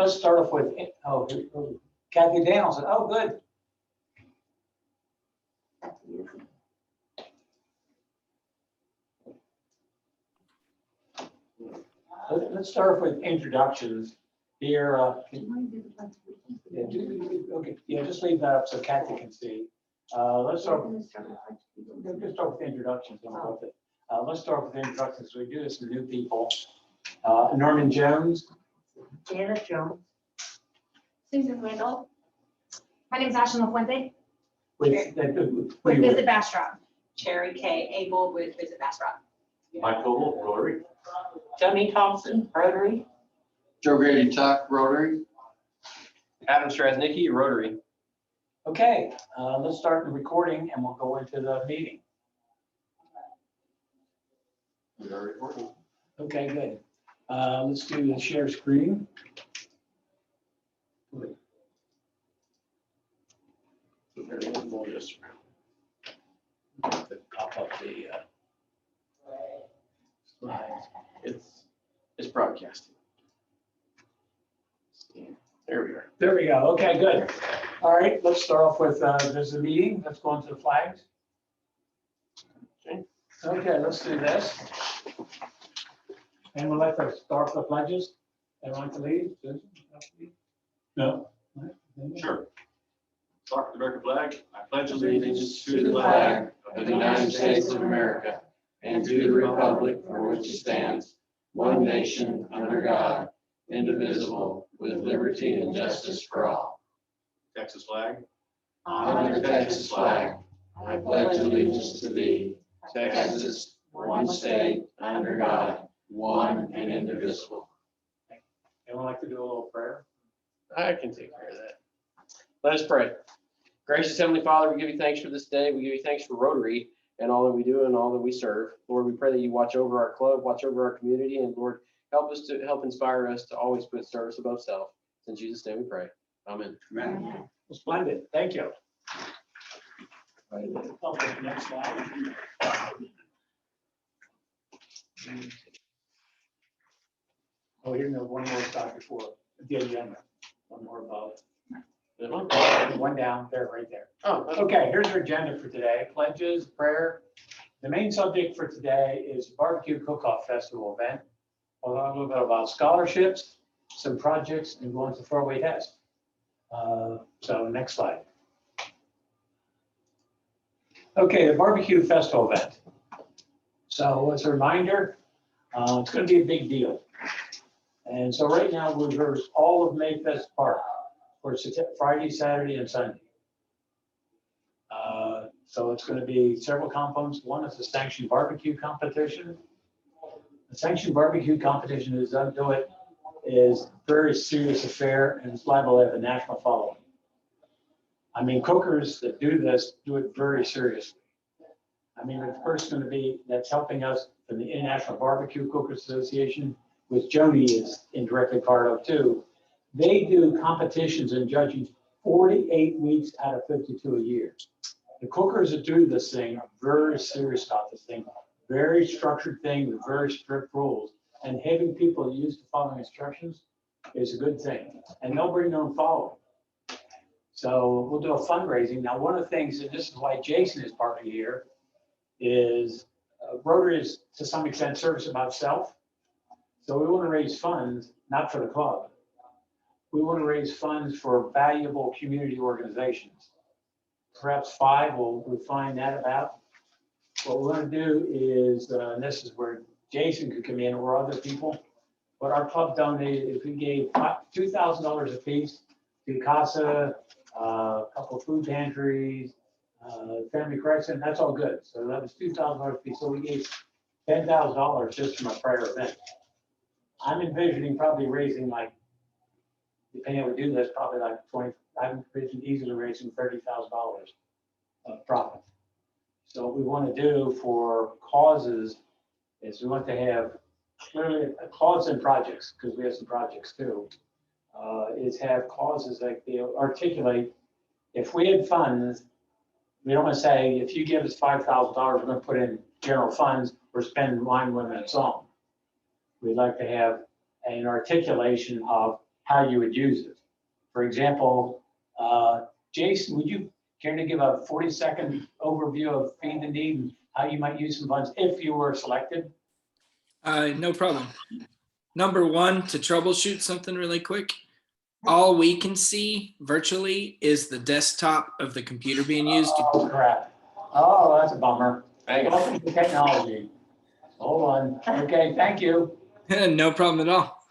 let's start off with, Kathy Danielson. Oh, good. Let's start off with introductions here. Okay, yeah, just leave that up so Kathy can see. Let's start with introductions. Let's start with introductions. We do this for new people. Norman Jones. Janet Jones. Susan Randall. My name is Ashley LaFuente With Visit Bastrop. Cherry K. Abel with Visit Bastrop. Michael, Rotary. Tony Thompson, Rotary. Joe Grady Tuck, Rotary. Adam Strasnicki, Rotary. Okay, let's start the recording and we'll go into the meeting. We are recording. Okay, good. Let's do the share screen. We'll just Pop up the slides. it's broadcasting. There we are. There we go. Okay, good. All right, let's start off with there's a meeting. Let's go into the flags. Okay, let's do this. And we'd like to start the pledges. Anyone like to lead? No? Sure. Start with the American flag. I pledge Allegiance to the flag of the United States of America and to the republic for which it stands, one nation, under God, indivisible, with liberty and justice for all. Texas flag. Under the Texas flag, I pledge allegiance to thee, Texas, one state, under God, one and indivisible. Anyone like to do a little prayer? I can take care of that. Let us pray. Gracious Heavenly Father, we give you thanks for this day. We give you thanks for Rotary and all that we do and all that we serve. Lord, we pray that you watch over our club, watch over our community, and Lord, help inspire us to always put service above self. In Jesus' name we pray. Amen. Amen. Splendid. Thank you. Okay, next slide. Oh, here's one more slide before the agenda. One more above. One down there, right there. Oh, Okay, here's our agenda for today. Pledges, prayer. The main subject for today is Barbecue Cook-Off Festival event. We'll talk a little bit about scholarships, some projects, and go into 4-way test. So next slide. Okay, the Barbecue Festival event. So as a reminder, it's going to be a big deal. And so right now we've rehearsed all of Mayfest Park for Friday, Saturday, and Sunday. So it's going to be several components. One is the sanctioned barbecue competition. The sanctioned barbecue competition is a very serious affair and it's liable to have a national following. I mean, cookers that do this do it very seriously. I mean, the person that's helping us from the International Barbecue Cookers Association, which Joni is indirectly part of too, they do competitions and judging 48 weeks out of 52 a year. The cookers that do this thing are very serious about this thing, very structured thing with very strict rules. And having people used to following instructions is a good thing. And they'll bring their own following. So we'll do a fundraising. Now, one of the things, and this is why Jason is partly here, is Rotary is to some extent service about self. So we want to raise funds, not for the club. We want to raise funds for valuable community organizations. Perhaps 5 will refine that about. What we're going to do is, and this is where Jason could come in or other people, but our club donated, if we gave $2,000 a piece to CASA, a couple of food pantries, Family Correction, that's all good. So that was $2,000 a piece. So we gave $10,000 just from a prior event. I'm envisioning probably raising like, depending on how we do this, probably like 20, I'm envisioning easily raising $30,000 of profit. So what we want to do for causes is we want to have clearly a cause and projects, because we have some projects too, is have causes like they articulate. If we had funds, we don't want to say, if you give us $5,000, we're going to put in general funds or spend wine, women, and song. We'd like to have an articulation of, how you would use it. For example, Jason, would you care to give a 40-second overview of Feed the Need and how you might use some funds if you were selected? No problem. Number one, to troubleshoot something really quick, all we can see virtually is the desktop of the computer being used. Oh, crap. Oh, that's a bummer. Hang on. Welcome to technology. Hold on. Okay, thank you. No problem at all.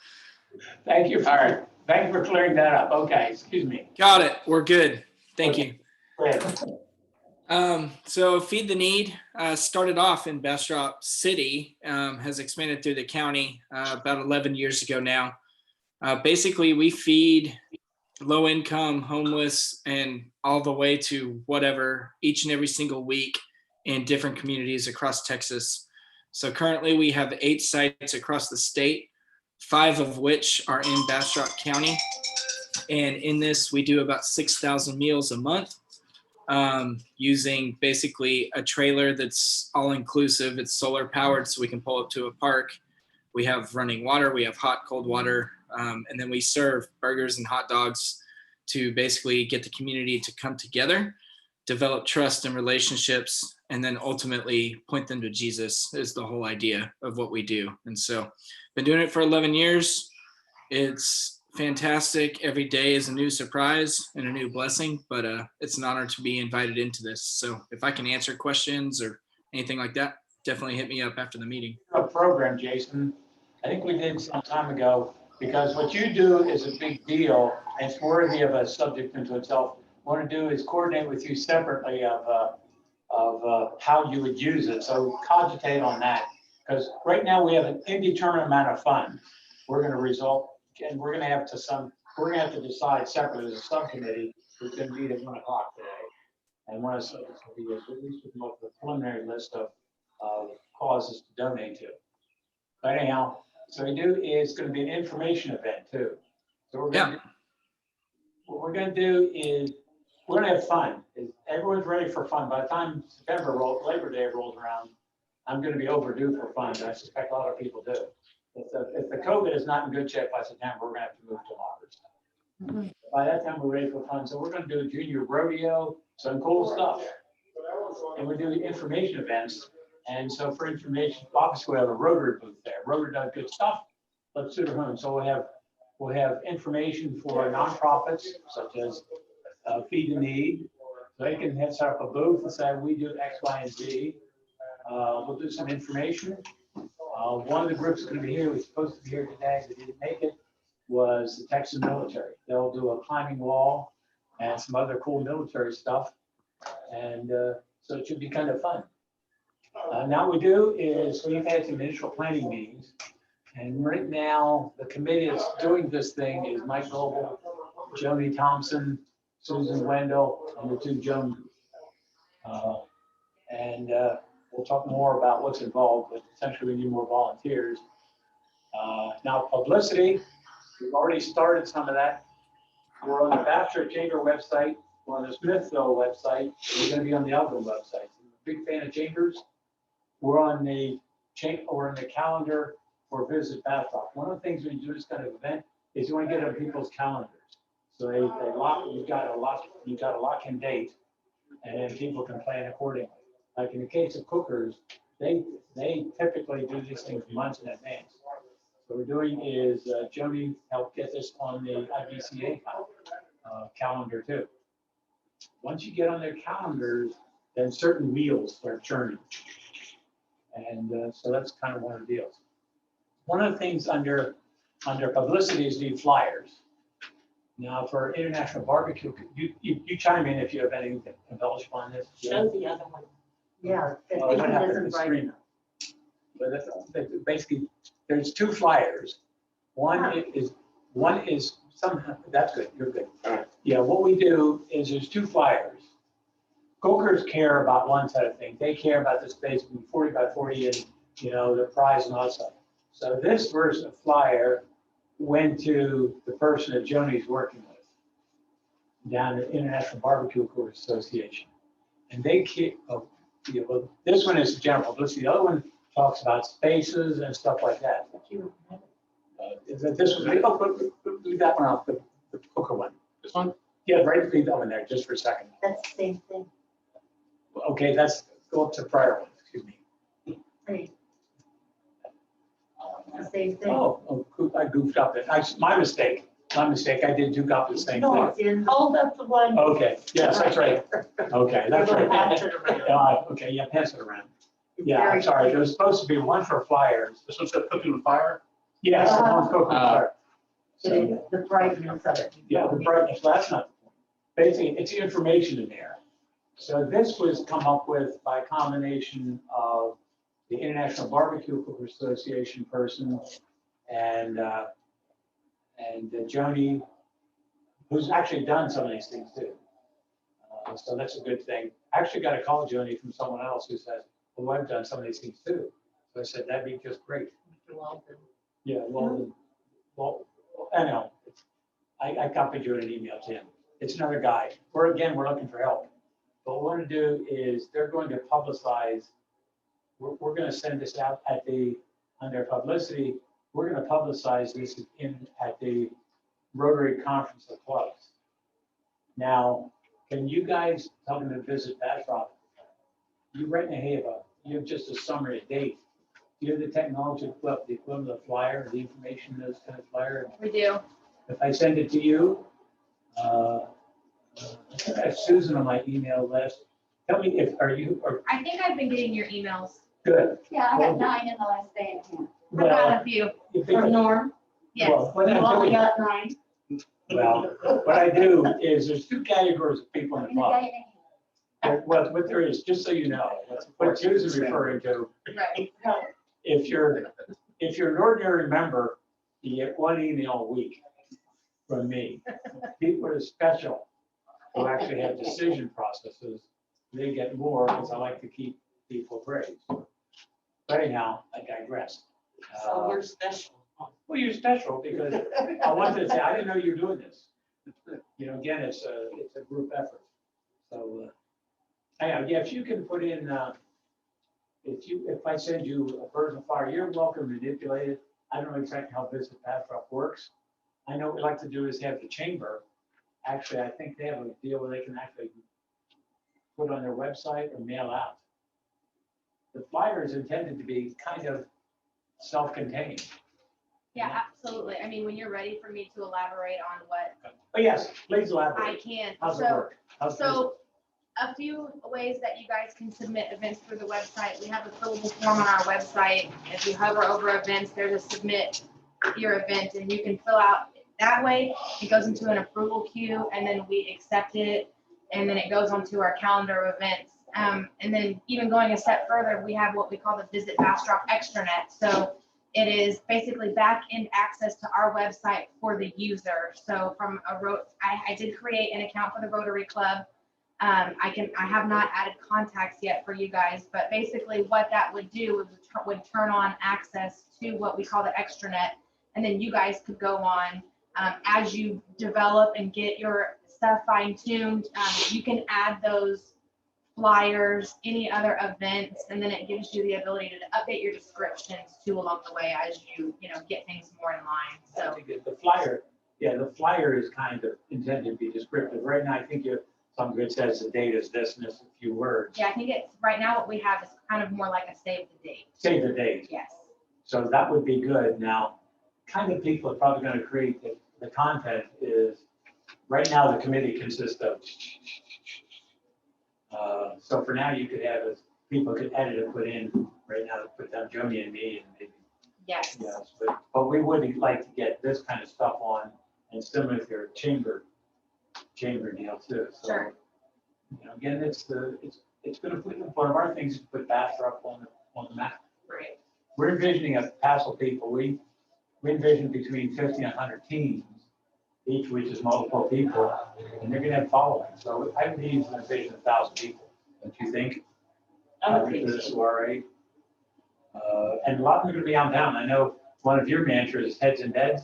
Thank you. All right. Thank you for clearing that up. Okay, excuse me. Got it. We're good. Thank you. Go ahead. So Feed the Need started off in Bastrop City, has expanded through the county about 11 years ago now. Basically, we feed low income, homeless, and all the way to whatever each and every single week in different communities across Texas. So currently we have 8 sites across the state, 5 of which are in Bastrop County. And in this, we do about 6,000 meals a month. Using basically a trailer that's all inclusive. It's solar powered, so we can pull up to a park. We have running water, we have hot, cold water, and then we serve burgers and hot dogs to basically get the community to come together, develop trust and relationships, and then ultimately point them to Jesus is the whole idea of what we do. And so been doing it for 11 years. It's fantastic. Every day is a new surprise and a new blessing, but it's an honor to be invited into this. So if I can answer questions or anything like that, definitely hit me up after the meeting. A program, Jason. I think we did some time ago, because what you do is a big deal and it's worthy of a subject unto itself. What I want to do is coordinate with you separately of how you would use it. So cogitate on that, because right now we have an indeterminate amount of funds. We're going to and we're going to have to decide separately as a subcommittee. Who's going to meet at 1 o'clock today. And one of the subjects will be at least with the preliminary list of causes to donate to. But anyhow, so we do is going to be an information event too. So what we're going to do is we're going to have fun. Everyone's ready for fun. By the time Labor Day rolls around, I'm going to be overdue for fun. And I suspect a lot of people do. If the COVID is not in good shape by September, we're going to have to move to August. By that time, we're ready for fun. So we're going to do a junior rodeo, some cool stuff. And we do information events. And so for information, obviously we have a Rotary booth there. Rotary does good stuff. Let's do it home. So we'll have information for nonprofits such as Feed the Need. So they can set up a booth and say, we do X, Y, and Z. We'll do some information. One of the groups going to be here, was supposed to be here today, but didn't make it, was the Texas military. They'll do a climbing wall and some other cool military stuff. And so it should be kind of fun. Now what we do is we've had some initial planning meetings. And right now, the committee that's doing this thing is Mike Goebel, Joni Thompson, Susan Wendell, and the 2 Jones. We'll talk more about what's involved, but essentially we need more volunteers. Now publicity, we've already started some of that. We're on the Bastrop Chamber website, we're on the Smithville website, we're going to be on the other websites. I'm a big fan of Chambers. We're on the calendar for Visit Bastrop. One of the things when you do this kind of event is you want to get on people's calendars. So you've got a lock-in date, and then people can plan accordingly. Like in the case of cookers, they typically do these things months in advance. What we're doing is Joni helped get this on the IBCA calendar too. Once you get on their calendars, then certain wheels start churning. And so that's kind of one of the deals. One of the things under publicity is the flyers. Now for International Barbecue, you chime in if you have any embellishment on this. Show the other one. Yeah. Well, what happened to the screen? But basically, there's 2 flyers. One is somehow, that's good, you're good. All right. Yeah, what we do is there's 2 flyers. Cookers care about one set of things. They care about the space between 40 by 40 and, the prize and all that stuff. So this version of flyer went to the person that Joni's working with down at International Barbecue Cookers Association. And they keep, this one is general publicity. The other one talks about spaces and stuff like that. This one, that one off, the cooker one. This one? Yeah, right, leave that one there just for a second. That's the same thing. Okay, that's, go up to prior one, excuse me. The same thing. I goofed up. My mistake. I did two copies the same No, thing. it's in, hold up the one. Okay, yes, that's right. Okay, that's You're gonna right. pass it around. Okay, yeah, pass it around. Yeah, I'm sorry. There was supposed to be one for flyers. This one said cooking with fire? Yes, the one's cooking fire. But it's the brightness of it. Yeah, the brightness, well, that's not the point. Basically, it's information in there. So this was come up with by a combination of the International Barbecue Cookers Association person and Joni, who's actually done some of these things too. So that's a good thing. I actually got a call, Joni, from someone else who says, well, I've done some of these things too. So I said, that'd be just great. Mr. Walton. Yeah, well, I know. I copied you in an email to him. It's another guy. We're looking for help. What we want to do is they're going to publicize, we're going to send this out on their publicity. We're going to publicize this at the Rotary Conference of Clubs. Now, can you guys tell them to visit Bastrop? You right now you have just a summary date. Do you have the technology club, the equivalent of the flyer, the information in this kind of flyer? We do. If I send it to you, I have Susan on my email list. Tell me I think I've been getting your emails. good. Yeah, I got 9 in the last day and a half. I've got a few. From Norm. Yes. What You I'm only doing- got 9. well, what I do is there's two categories of people in the In a club. day and a half. What there is, just so you know, what Susan's referring to, Right. if you're an ordinary member, you get one email a week from me. People that are special, who actually have decision processes, they get more because I like to keep people appraised. But anyhow, I digress. So we're special. Well, you're special because I wanted to say, I didn't know you were doing this. Again, it's a group effort. So, anyhow, yeah, if you can put in, if I send you a version of flyer, you're welcome to manipulate it. I don't know exactly how Visit Bastrop works. I know what we like to do is have the chamber. Actually, I think they have a deal where they can actually put on their website or mail out. The flyer is intended to be kind of self-contained. Yeah, absolutely. I mean, when you're ready for me to elaborate on what But yes, please I elaborate. can. How's it work? So a few ways that you guys can submit events through the website. We have a fillable form on our website. If you hover over events, there's a submit your event and you can fill out that way. It goes into an approval queue and then we accept it. And then it goes onto our calendar of events. And then even going a step further, we have what we call the Visit Bastrop extranet. So it is basically back-end access to our website for the user. So from I did create an account for the Rotary Club. I have not added contacts yet for you guys, but basically what that would do would turn on access to what we call the extranet. And then you guys could go on as you develop and get your stuff fine-tuned. You can add those flyers, any other events, and then it gives you the ability to update your descriptions too along the way as you get things more in line. So The flyer is kind of intended to be descriptive. Right now, I think some good says the date is this and this, a few words. yeah, I think it's right now what we have is kind of more like a save the date. Save the date. Yes. So that would be good. Now, kind of people are probably going to create the content is, right now, the committee consists of, so for now, you could have, people could edit and put in, right now, put down Joni and me and maybe, Yes. yes, but we would like to get this kind of stuff on and similar to your chamber deal too. So, Sure. Again, it's going to put, one of our things is to put Bastrop on the map. Great. We're envisioning a passel people. We envision between 50 and 100 teams, each which is multiple people, and they're going to have following. So I would use an envision 1,000 people, don't you think? I would think For the so. soiree. And a lot of them are going to be out down. I know one of your managers is heads and beds.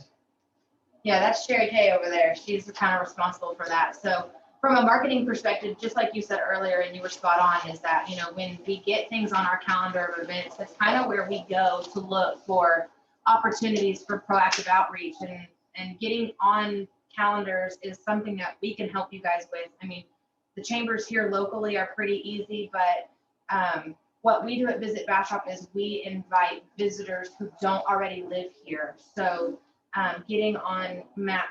Yeah, that's Sherry Kay over there. She's kind of responsible for that. So from a marketing perspective, just like you said earlier, and you were spot on, is that, when we get things on our calendar of events, that's kind of where we go to look for opportunities for proactive outreach. And getting on calendars is something that we can help you guys with. I mean, the chambers here locally are pretty easy, but what we do at Visit Bastrop is we invite visitors who don't already live here. So getting on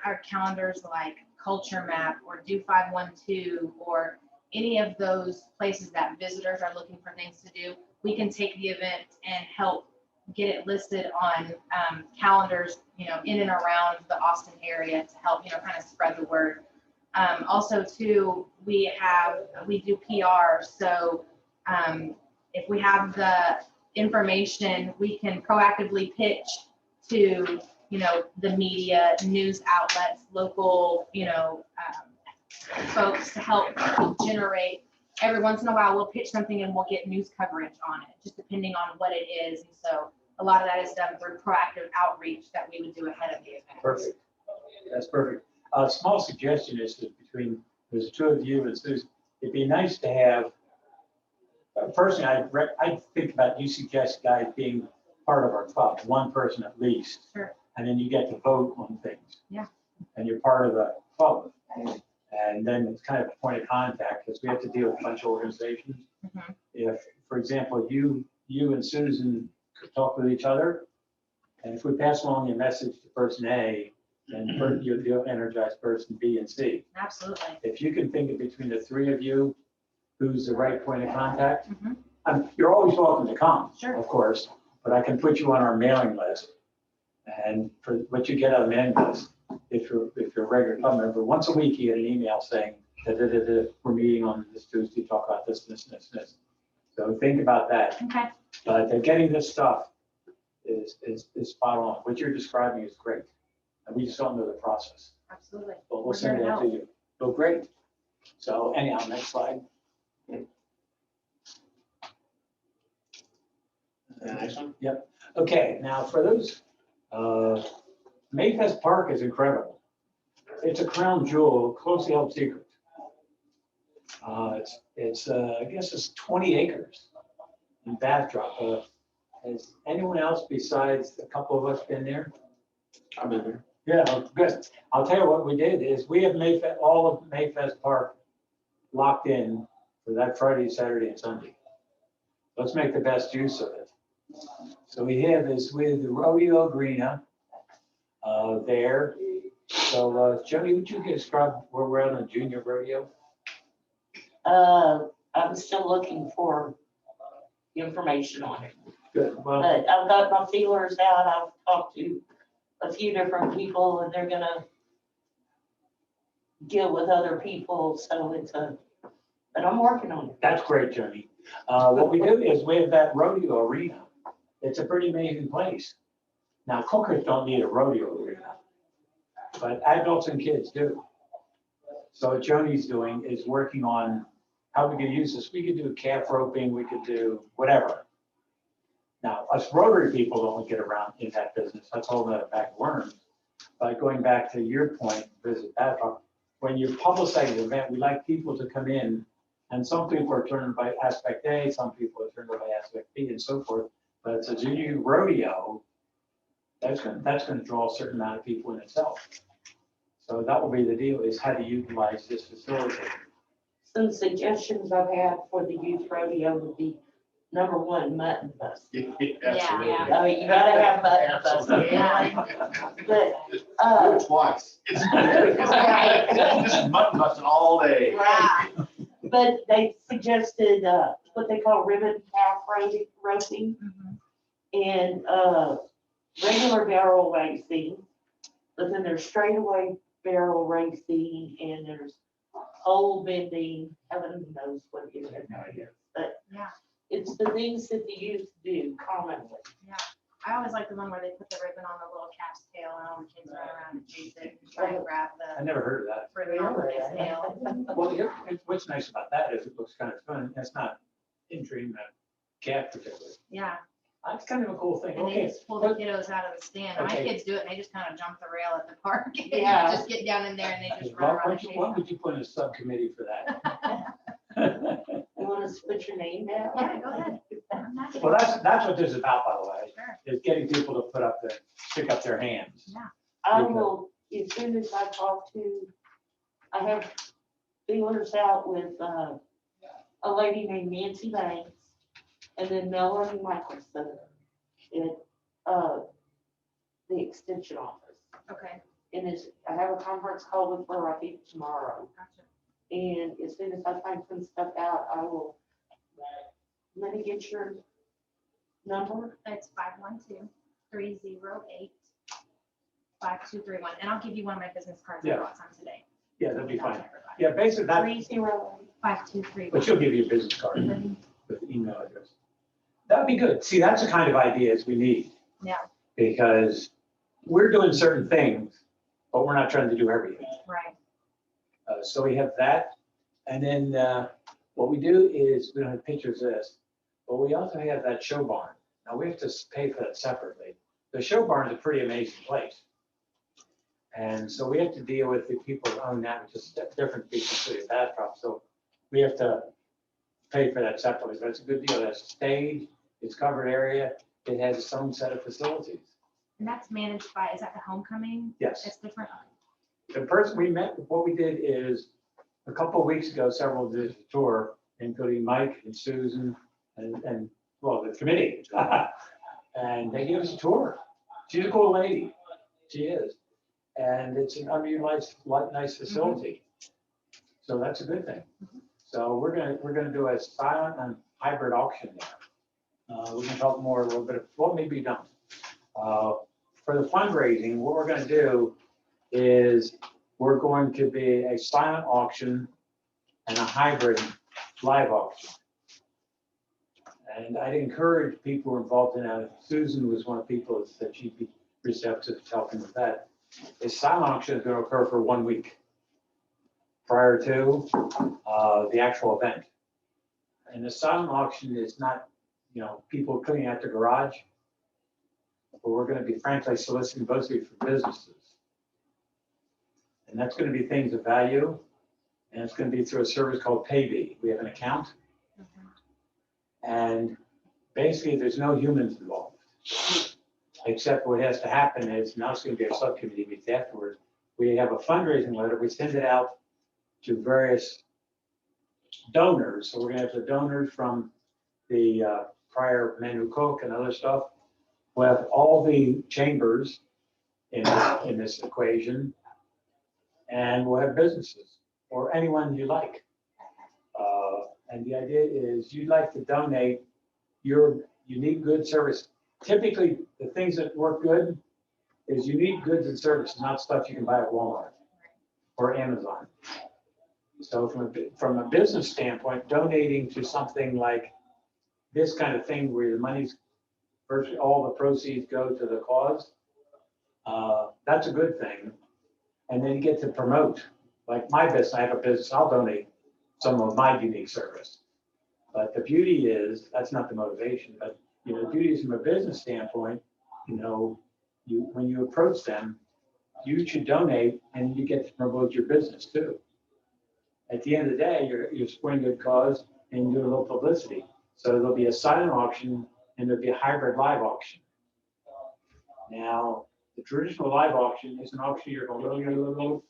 our calendars like Culture Map or Do 512 or any of those places that visitors are looking for things to do, we can take the event and help get it listed on calendars, in and around the Austin area to help, kind of spread the word. Also too, we do PR. So if we have the information, we can proactively pitch to, the media, news outlets, local, folks to help generate. Every once in a while, we'll pitch something and we'll get news coverage on it, just depending on what it is. And so a lot of that is done through proactive outreach that we would do ahead of the event. Perfect. That's perfect. A small suggestion is that between, there's two of you and Susan, it'd be nice to have, personally, I think about, you suggest guys being part of our club, one person at least. Sure. And then you get to vote on things. Yeah. And you're part of the club. And then it's kind of a point of contact because we have to deal with a bunch of organizations. Mhm. If, for example, you and Susan could talk with each other, and if we pass along your message to person A, then you'll energize person B and C. Absolutely. If you can think of between the three of you, who's the right point of contact, Mhm. You're always welcome to come, Sure. of course, but I can put you on our mailing list. And for what you get on the mailing list, if you're a regular club member, once a week you get an email saying that we're meeting on this Tuesday, talk about this. So think about that. Okay. But getting this stuff is spot on. What you're describing is great. And we just don't know the process. Absolutely. But we'll We're send here to that to help. you. So great. So anyhow, next slide. Next one. Okay, now for those, Mayfest Park is incredible. It's a crown jewel, closely held secret. It's I guess it's 20 acres in Bastrop. Has anyone else besides a couple of us been there? I've been there. Yeah, good. I'll tell you what we did is we have all of Mayfest Park locked in for that Friday, Saturday, and Sunday. Let's make the best use of it. So we have this with the rodeo arena there. So Jody, would you describe where we're at on junior rodeo? I'm still looking for information on it, Good. Well, but I've got my feelers out. I've talked to a few different people and they're gonna get with other people, so but I'm working on it. that's great, Jody. What we do is we have that rodeo arena. It's a pretty amazing place. Now, cookers don't need a rodeo arena, but adults and kids do. So what Joni's doing is working on how we could use this. We could do calf roping, we could do whatever. Now, us Rotary people don't get around in that business. That's all that back of worms. But going back to your point, Visit Bastrop, when you publicize an event, we like people to come in, and some people are turned by aspect A, some people are turned by aspect B, and so forth. But it's a junior rodeo, that's going to draw a certain amount of people in itself. So that will be the deal, is how to utilize this facility. Some suggestions I've had for the youth rodeo would be, number one, mutton bus. Absolutely. I mean, you gotta have mutton bus. Yeah. But, Do it twice. This is mutton busting all day. right. But they suggested, what they call ribbon calf roping Mhm. and, regular barrel racing. But then there's straightaway barrel racing and there's pole bending, heaven knows what it is. But Yeah. it's the things that the youth do commonly. I always like the one where they put the ribbon on the little calf's tail and all the kids run around and chase it and try and grab I the never heard of that. ribbon off of its tail. Well, what's nice about that is it looks kind of fun. It's not injuring the calf particularly. Yeah, That's kind of a cool thing. and they Okay. just pull the kiddos out of the stand. My Okay. kids do it and they just kind of jump the rail at the park. Yeah. Just get down in there and they just Why run around. why would you put in a subcommittee for that? You want us to put your name down? Yeah, go ahead. I'm happy. Well, that's what this is about, by the way, Sure. is getting people to stick up their hands. I will as soon as I talk to, I have feelers out with, a lady named Nancy Banks, and then Melanie Michelson at, the extension office. Okay, And I have a conference call with her, I think, tomorrow. gotcha. And as soon as I find some stuff out, I will, let me get your number. It's 512-308-5231, and I'll give you one of my business cards I Yeah. brought some today. Yeah, that'd be fine. Yeah, basically that, 308. 5231. but she'll give you a business card with the email address. That'd be good. See, that's the kind of ideas we need. Yeah. Because we're doing certain things, but we're not trying to do everything. Right. So we have that. And then what we do is, we don't have pictures of this, but we also have that show barn. Now we have to pay for that separately. The show barn is a pretty amazing place. And so we have to deal with the people who own that, which is different from the city of Bastrop. So we have to pay for that separately. But it's a good deal. That's a stage, it's covered area, it has its own set of facilities. And that's managed by, is that the homecoming? Yes. It's different. The person we met, what we did is, a couple of weeks ago, several did a tour, including Mike and Susan and well, the committee. And they gave us a tour. She's a cool lady. She is. And it's an underutilized, nice facility. So that's a good thing. So we're gonna do a silent and hybrid auction there. We can talk more a little bit, well, maybe don't. For the fundraising, what we're gonna do is we're going to be a silent auction and a hybrid live auction. And I'd encourage people involved in that. Susan was one of the people that said she'd be receptive to helping with that. The silent auction is going to occur for 1 week prior to the actual event. And the silent auction is not, people putting out the garage, but we're going to be frankly soliciting mostly for businesses. And that's going to be things of value. And it's going to be through a service called Paybe. We have an account. And basically, there's no humans involved. Except what has to happen is, now it's going to be a subcommittee meeting afterwards. We have a fundraising letter. We send it out to various donors. So we're going to have the donors from the prior Manu Cook and other stuff. We'll have all the chambers in this equation. And we'll have businesses or anyone you like. And the idea is you'd like to donate your unique goods service. Typically, the things that work good is unique goods and services, not stuff you can buy at Walmart or Amazon. So from a business standpoint, donating to something like this kind of thing where the money's virtually all the proceeds go to the cause, that's a good thing. And then you get to promote. Like my business, I have a business, I'll donate some of my unique service. But the beauty is, that's not the motivation, but the beauty is from a business standpoint, when you approach them, you should donate and you get to promote your business too. At the end of the day, you're supporting a good cause and you do a little publicity. So there'll be a silent auction and there'll be a hybrid live auction. Now, the traditional live auction is an auctioneer going,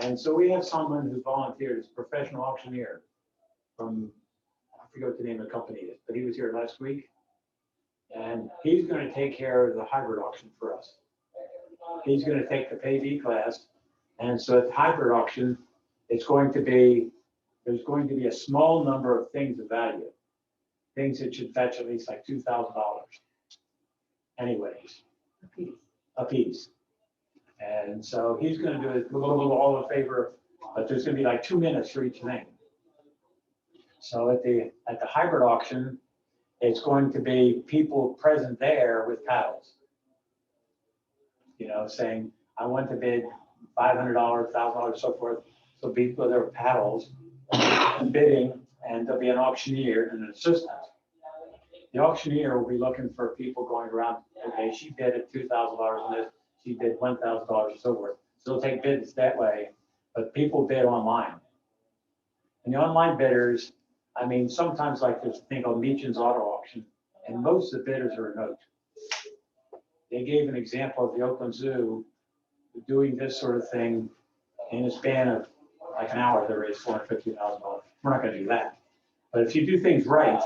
and so we have someone who volunteered as a professional auctioneer from, I forget what the name of the company is, but he was here last week. And he's going to take care of the hybrid auction for us. He's going to take the Paybe class. And so at the hybrid auction, there's going to be a small number of things of value. Things that should fetch at least like $2,000. Anyways, a piece. And so he's going to do it all in favor, but there's going to be like 2 minutes for each thing. So at the hybrid auction, it's going to be people present there with paddles. Saying, I want to bid $500, $1,000, so forth. So people there with paddles bidding, and there'll be an auctioneer and an assistant. The auctioneer will be looking for people going around, okay, she bid at $2,000 on this, she bid $1,000 and so forth. So they'll take bids that way, but people bid online. And the online bidders, sometimes like there's a thing called Meechan's Auto Auction, and most of the bidders are a note. They gave an example of the Oakland Zoo. doing this sort of thing in a span of like an hour, they raise $450,000. We're not gonna do that. But if you do things right,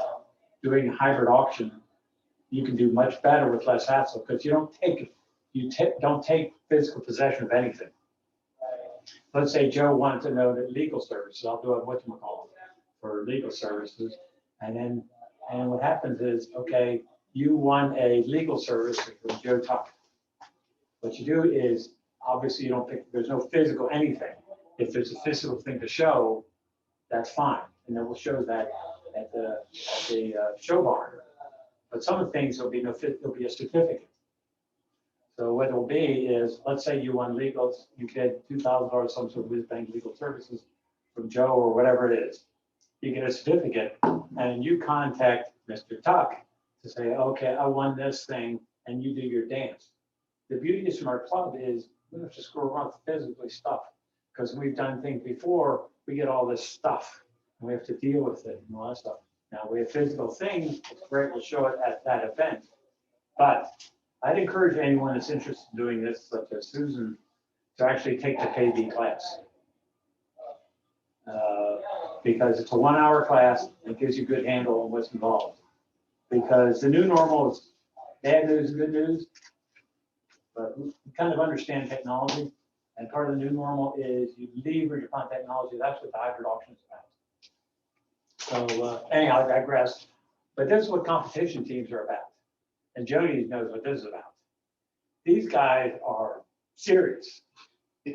doing a hybrid auction, you can do much better with less hassle, because you don't take physical possession of anything. Let's say Joe wanted to know that legal services, I'll do a whatchamacallit for legal services. And what happens is, okay, you want a legal service from Joe Tuck. What you do is, obviously you don't think, there's no physical anything. If there's a physical thing to show, that's fine. And then we'll show that at the show barn. But some of the things there'll be a certificate. So what it'll be is, let's say you want legals, you get $2,000, some sort of whiz bang legal services from Joe or whatever it is. You get a certificate and you contact Mr. Tuck to say, okay, I won this thing, and you do your dance. The beauty is from our club is we don't have to screw around with physically stuff, because we've done things before, we get all this stuff and we have to deal with it and all that stuff. Now we have physical things, it's great, we'll show it at that event. But I'd encourage anyone that's interested in doing this, such as Susan, to actually take the KB class. Because it's a 1 hour class, and it gives you a good handle on what's involved. Because the new normal is bad news and good news, but we kind of understand technology, and part of the new normal is you leverage upon technology. That's what the hybrid auction is about. So anyhow, I digress. But this is what competition teams are about. And Jody knows what this is about. These guys are serious.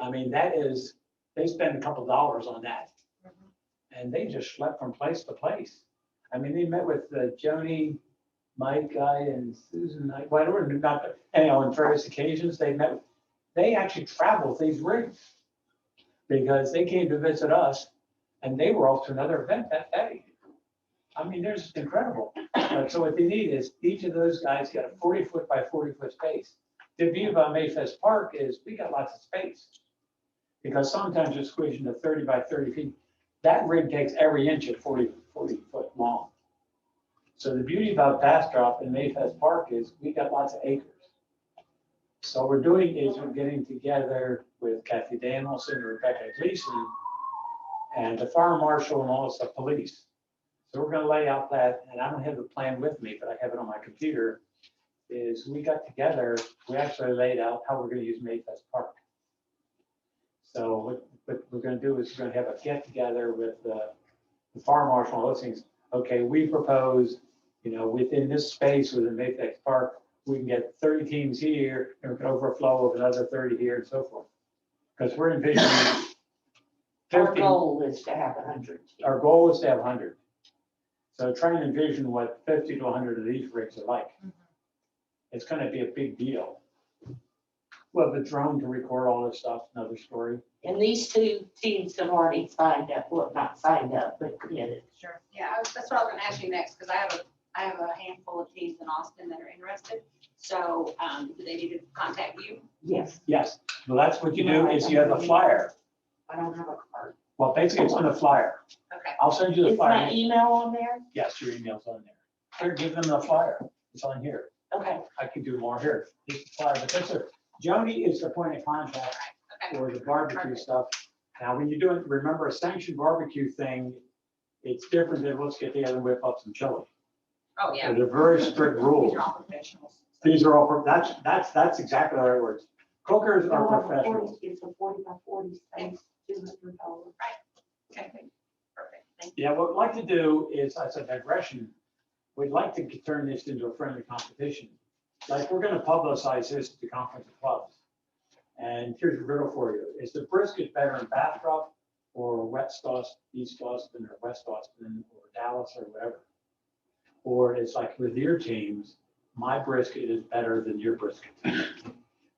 I mean, they spend a couple dollars on that. And they just schlep from place to place. I mean, they met with Joni, Mike, and Susan, whatever, on various occasions, they actually travel with these rigs because they came to visit us and they were off to another event that day. I mean, they're just incredible. So what they need is each of those guys got a 40-foot by 40-foot space. The beauty about Mayfest Park is we got lots of space, because sometimes you're squishing to 30 by 30 feet. That rig takes every inch of 40 foot long. So the beauty about Bastrop and Mayfest Park is we got lots of acres. So what we're doing is we're getting together with Kathy Danielson, Rebecca Gleason, and the fire marshal and also police. So we're going to lay out that, and I don't have the plan with me, but I have it on my computer, is we got together, we actually laid out how we're going to use Mayfest Park. So what we're going to do is we're going to have a get together with the fire marshal and those things. Okay, we propose, within this space within Mayfest Park, we can get 30 teams here, and we can overflow of another 30 here and so forth. Because we're envisioning 50. Our goal is to have 100. Our goal is to have 100. So try and envision what 50 to 100 of these rigs are like. It's going to be a big deal. Well, the drone to record all this stuff, another story. And these two teams have already signed up, well, not signed up, but committed. Sure. Yeah, that's what I was gonna ask you next, because I have a handful of teams in Austin that are interested. So, do they need to contact you? Yes, Yes. Well, that's what you do is you have a flyer. I don't have a card. Well, basically it's on the flyer. Okay. I'll send you the Is my flyer. email on there? Yes, your email's on there. Here, give them the flyer. It's on here. Okay. I can do more here. Here's the flyer, but Joni is the point of contact Okay. for the barbecue stuff. Now, when you're doing, remember a sanctioned barbecue thing, it's different than let's get together and whip up some chili. Oh, yeah. They're very strict rules. These are all professionals. These are all, that's exactly the right words. Cookers are professionals. It's a 40 by 40 space, $200. Okay, perfect. Thank you. Yeah, what we'd like to do is, as a digression, we'd like to turn this into a friendly competition. Like, we're gonna publicize this to conference of clubs. And here's a riddle for you. Is the brisket better in Bastrop or West Austin, East Austin, or West Austin, or Dallas, or whatever? Or it's like with your teams, my brisket is better than your brisket.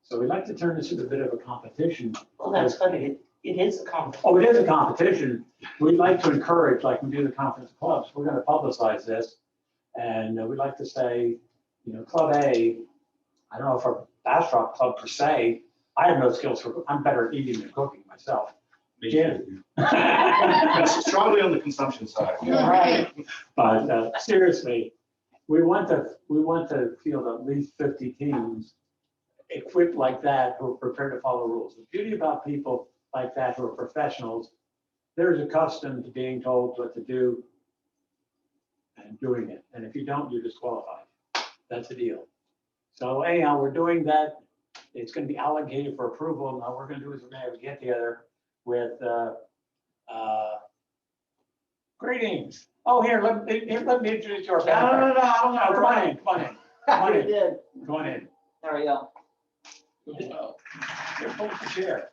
So we'd like to turn this into a bit of a competition. Well, that's what it is a competition. Oh, it is a competition. We'd like to encourage, like we do the conference of clubs, we're gonna publicize this. And we'd like to say, Club A, I don't know if our Bastrop club per se, I have no skills I'm better at eating than cooking myself. Jim. It's strongly on the consumption side. Right. But seriously, we want to field at least 50 teams equipped like that who are prepared to follow rules. The beauty about people like that who are professionals, there's accustomed to being told what to do and doing it. And if you don't, you're disqualified. That's the deal. So anyhow, we're doing that. It's going to be allocated for approval. Now what we're going to do is we're going to have a get together with greetings. Oh, here, let me introduce you to our. No, I don't know. Come on in, come on in. Come on We in. did. Come on in. There we go. Here, pull up the chair.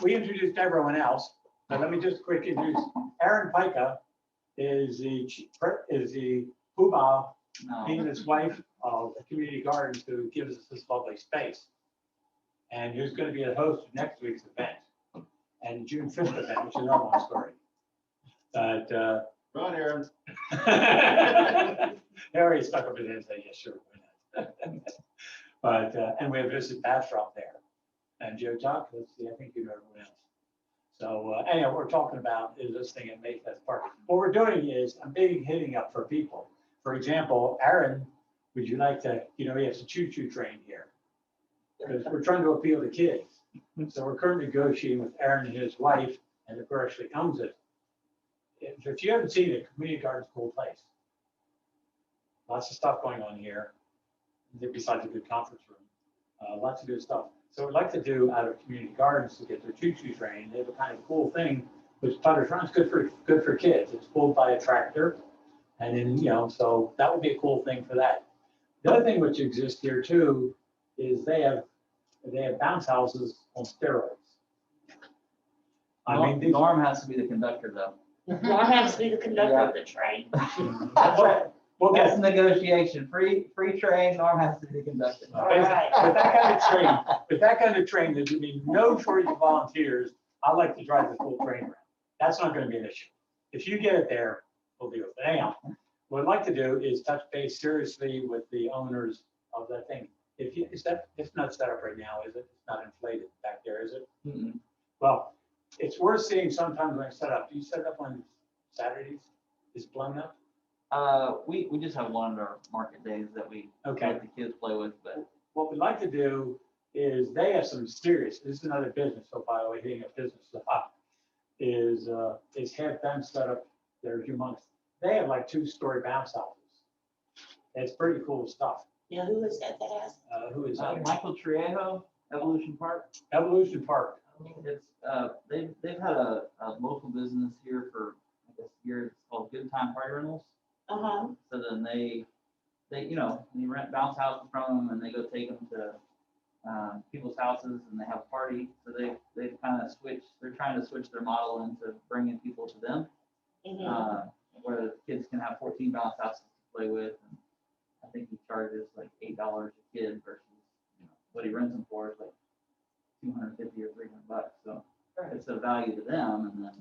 We introduced everyone else, but let me just quick introduce. Aaron Pica is the poobah, he and his wife of the Community Gardens, who gives us this lovely space. And who's going to be the host of next week's event and June 5th event, which is another long story. But Run, Aaron. Harry stuck up his hand and said, yeah, sure, why not? But, and we have visited Bastrop there. And Joe Chuck, let's see, I think you know everyone else. So anyhow, what we're talking about is this thing at Mayfest Park. What we're doing is I'm hitting up for people. For example, Aaron, would you like to, he has a choo-choo train here. Because we're trying to appeal to kids. So we're currently negotiating with Aaron and his wife, and if it actually comes it. If you haven't seen it, Community Garden's a cool place. Lots of stuff going on here, besides a good conference room. Lots of good stuff. So we'd like to do out of Community Gardens to get their choo-choo train. They have a kind of cool thing, which putters around. It's good for kids. It's pulled by a tractor. And then, so that would be a cool thing for that. The other thing which exists here too is they have bounce houses on steroids. I mean, Norm has to be the conductor though. Norm has to be the conductor of the train. That's right. We'll That's get the negotiation. Free train, Norm has to be the conductor. All right. with that kind of train, there's gonna be no shortage of volunteers. I like to drive the full train around. That's not gonna be an issue. If you get it there, we'll deal with it. Anyhow, what I'd like to do is touch base seriously with the owners of that thing. It's not set up right now, is it? It's not inflated back there, is it? Mm-mm. Well, it's worth seeing sometimes when I set up. Do you set up on Saturdays? Is it blown up? We just have one of our market days that we Okay. let the kids play with, but What we'd like to do is they have some serious, this is another business, so by the way, being a business is have them set up, they're humongous. They have like 2-story bounce houses. It's pretty cool stuff. Now, who is that has? Who is that? Michael Triejo, Evolution Park. Evolution Park. It's they've had a local business here for I guess years. It's called Good Time Party Rentals. Uh-huh. So then they you rent bounce houses from them and they go take them to people's houses and they have a party. So they've kind of switched. They're trying to switch their model into bringing people to them, where the kids can have 14 bounce houses to play with. And I think he charges like $8 a kid versus what he rents them for is like $250 or $300. So it's a value to them, and then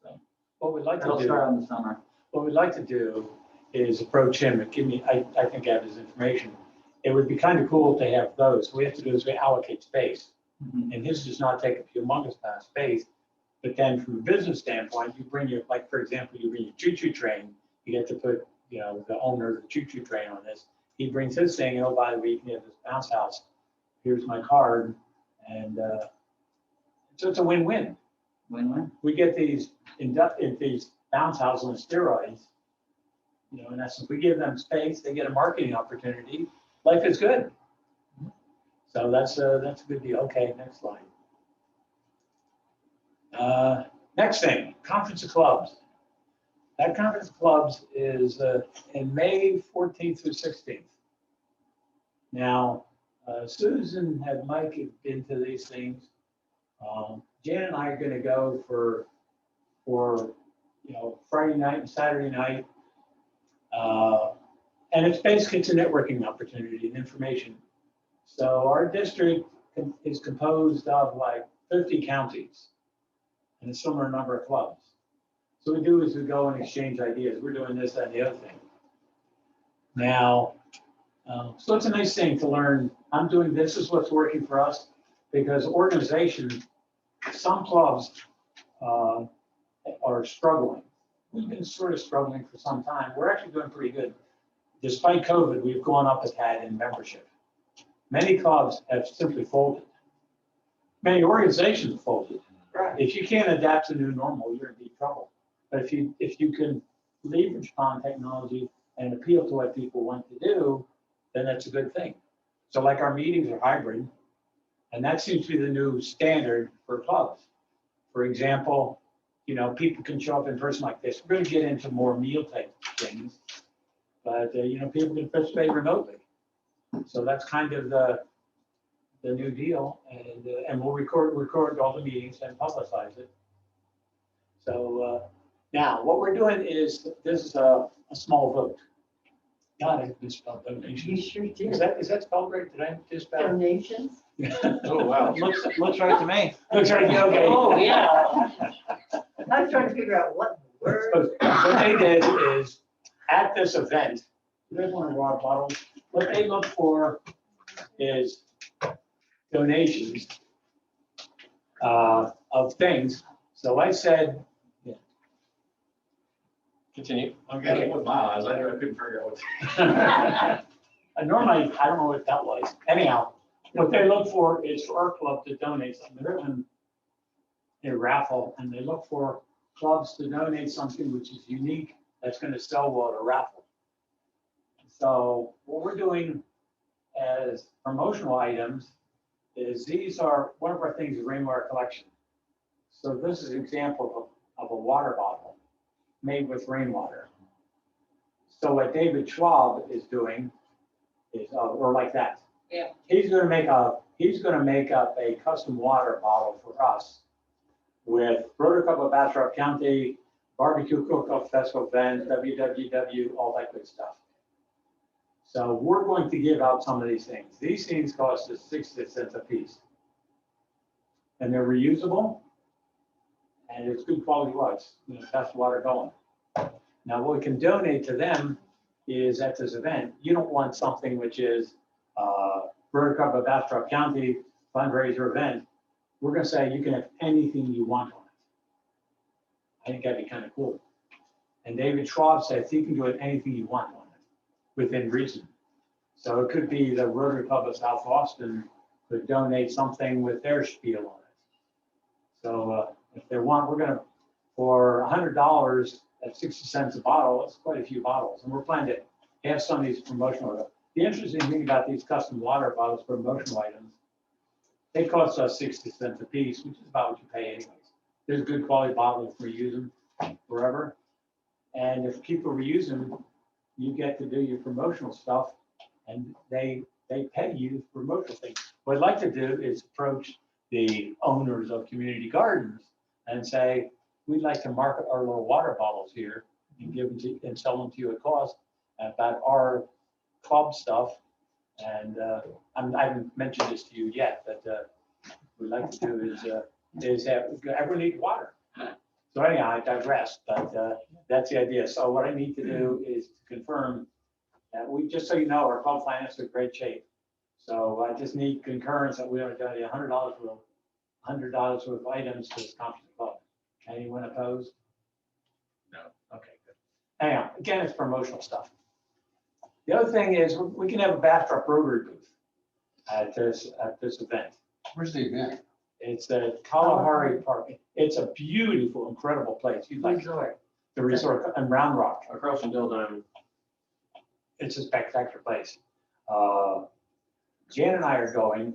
so What we'd like to that'll do. start in the summer. What we'd like to do is approach him and give me, I think I have his information. It would be kind of cool to have those. What we have to do is we allocate space. Mhm. And his does not take a humongous amount of space. But then from a business standpoint, you bring your, like, for example, you bring your choo-choo train, you get to put, the owner of the choo-choo train on this. He brings his thing, and oh, by the way, you can have this bounce house. Here's my card. And so it's a win-win. Win-win. We get these these bounce houses on steroids. In essence, we give them space, they get a marketing opportunity. Life is good. So that's a good deal. Okay, next slide. Next thing, conference of clubs. That conference of clubs is in May 14th through 16th. Now, Susan and Mike have been to these things. Jan and I are going to go for Friday night and Saturday night. And it's basically a networking opportunity and information. So our district is composed of like 50 counties and a similar number of clubs. So what we do is we go and exchange ideas. We're doing this, that, and the other thing. Now, so it's a nice thing to learn. I'm doing this is what's working for us because organization, some clubs are struggling. We've been sort of struggling for some time. We're actually doing pretty good. Despite COVID, we've gone up a tad in membership. Many clubs have simply folded. Many organizations have folded. Right. If you can't adapt to new normal, you're in deep trouble. But if you can leverage on technology and appeal to what people want to do, then that's a good thing. So like our meetings are hybrid, and that seems to be the new standard for clubs. For example, you know, people can show up in person like this. We're going to get into more meal type things, but you know, people can participate remotely. So that's kind of the new deal, and we'll record all the meetings and publicize it. So now what we're doing is, this is a small vote. God, I misspelled You donations. sure Is did. that spelled right? Did I just spell? Donations? Oh, wow. Looks right to me. Looks right, okay. Oh, yeah. I was trying to figure out what word. What they did is, at this event, you guys want a water bottle? What they look for is donations of things. So I said, Continue. Okay, with my eyes, I couldn't figure out what. normally, I don't know what that was. Anyhow, what they look for is for our club to donate something. They're in a raffle, and they look for clubs to donate something which is unique, that's going to sell well at a raffle. So what we're doing as promotional items is, these are, one of our things is rainwater collection. So this is an example of a water bottle made with rainwater. So what David Schwab is doing is, or like that. Yeah. He's gonna make up a custom water bottle for us with Rotary Club of Bastrop County, Barbecue Cook-Off Festival event, WWW, all that good stuff. So we're going to give out some of these things. These things cost us 60 cents a piece. And they're reusable, and it's good quality water, you know, best water going. Now, what we can donate to them is, at this event, you don't want something which is Rotary Club of Bastrop County fundraiser event. We're gonna say you can have anything you want on it. I think that'd be kind of cool. And David Schwab says he can do it anything you want on it, within reason. So it could be the Rotary Club of South Austin could donate something with their spiel on it. So if they want, we're gonna, for $100 at 60 cents a bottle, it's quite a few bottles. And we're planning to have some of these promotional. The interesting thing about these custom water bottles, promotional items, they cost us 60 cents a piece, which is about what you pay anyways. There's good quality bottles for using forever. And if people reuse them, you get to do your promotional stuff, and they pay you for promotional things. What I'd like to do is approach the owners of community gardens and say, we'd like to market our little water bottles here and give them to, and sell them to you at cost about our club stuff. And I haven't mentioned this to you yet, but what we'd like to do is have, everyone needs water. So anyhow, I digress, but that's the idea. So what I need to do is to confirm that we, just so you know, our club finance is in great shape. So I just need concurrence that we're going to donate $100 worth of items to this conference club. Anyone opposed? No. Okay, good. Anyhow, again, it's promotional stuff. The other thing is, we can have a Bastrop Rotary booth at this event. Where's the event? It's at Kalahari Park. It's a beautiful, incredible place. You'd like Resort. the resort in Round Rock. Across from Bill Diamond. It's a spectacular place. Jan and I are going,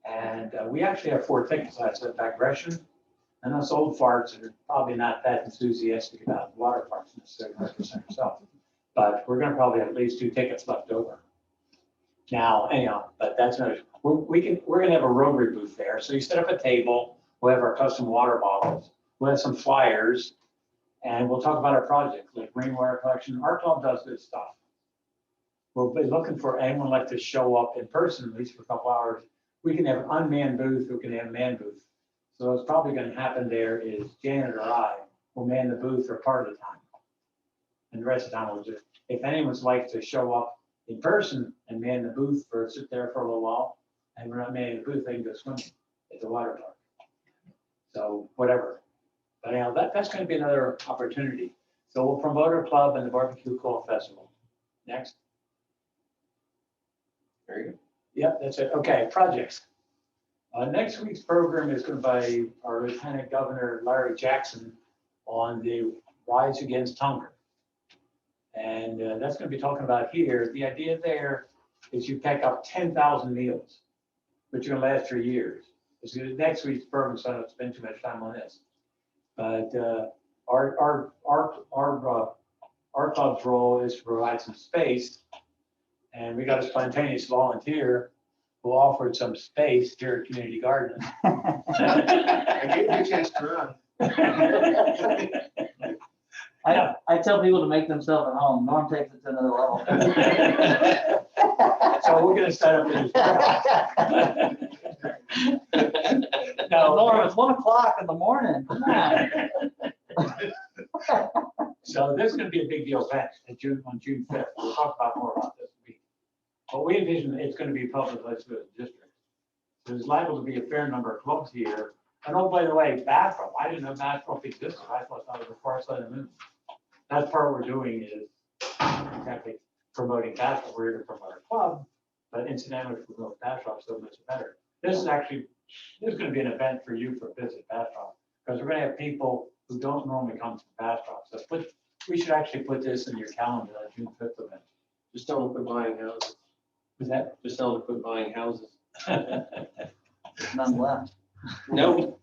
and we actually have 4 tickets. I said digression, and us old farts are probably not that enthusiastic about water parks necessarily, like yourself. But we're gonna probably have at least 2 tickets left over. Now, anyhow, but that's not, we're gonna have a Rotary booth there. So you set up a table, we'll have our custom water bottles, we'll have some flyers, and we'll talk about our project, like rainwater collection. Our club does good stuff. We'll be looking for anyone like to show up in person, at least for a couple hours. We can have unmanned booth, we can have manned booth. So what's probably gonna happen there is Janet or I will man the booth for part of the time. And the rest of the time we'll just, if anyone's like to show up in person and man the booth for, sit there for a little while, and we're not manning the booth, they can go swimming at the water park. So whatever. But anyhow, that's gonna be another opportunity. So we'll promote our club and the Barbecue Cook Festival. Next. Very good. Yep, that's it. Okay, projects. Next week's program is going to be our Lieutenant Governor Larry Jackson on the Rise Against Hunger. And that's going to be talking about here. The idea there is you pick up 10,000 meals, but you're going to last for years. Next week's program, so I don't spend too much time on this. But our club's role is to provide some space. And we got a spontaneous volunteer who offered some space here at Community Garden. I gave you a chance to run. I tell people to make themselves at home. Norm takes it to another level. So we're gonna set up this. No, Norm, it's 1 o'clock in the morning. Come on. so this is gonna be a big deal event on June 5th. We'll talk about more about this week. But we envision it's gonna be public legislative district. There's liable to be a fair number of clubs here. And oh, by the way, Bastrop, I didn't know Bastrop existed. I thought that was the far side of the moon. That's part we're doing is exactly promoting Bastrop. We're here to promote our club, but incidentally promote Bastrop so much better. This is going to be an event for you for Visit Bastrop, because we're going to have people who don't normally come to Bastrop. So we should actually put this in your calendar, our June 5th event. Just tell them to quit buying houses. Is that? Just tell them to quit buying houses. There's none left. Nope.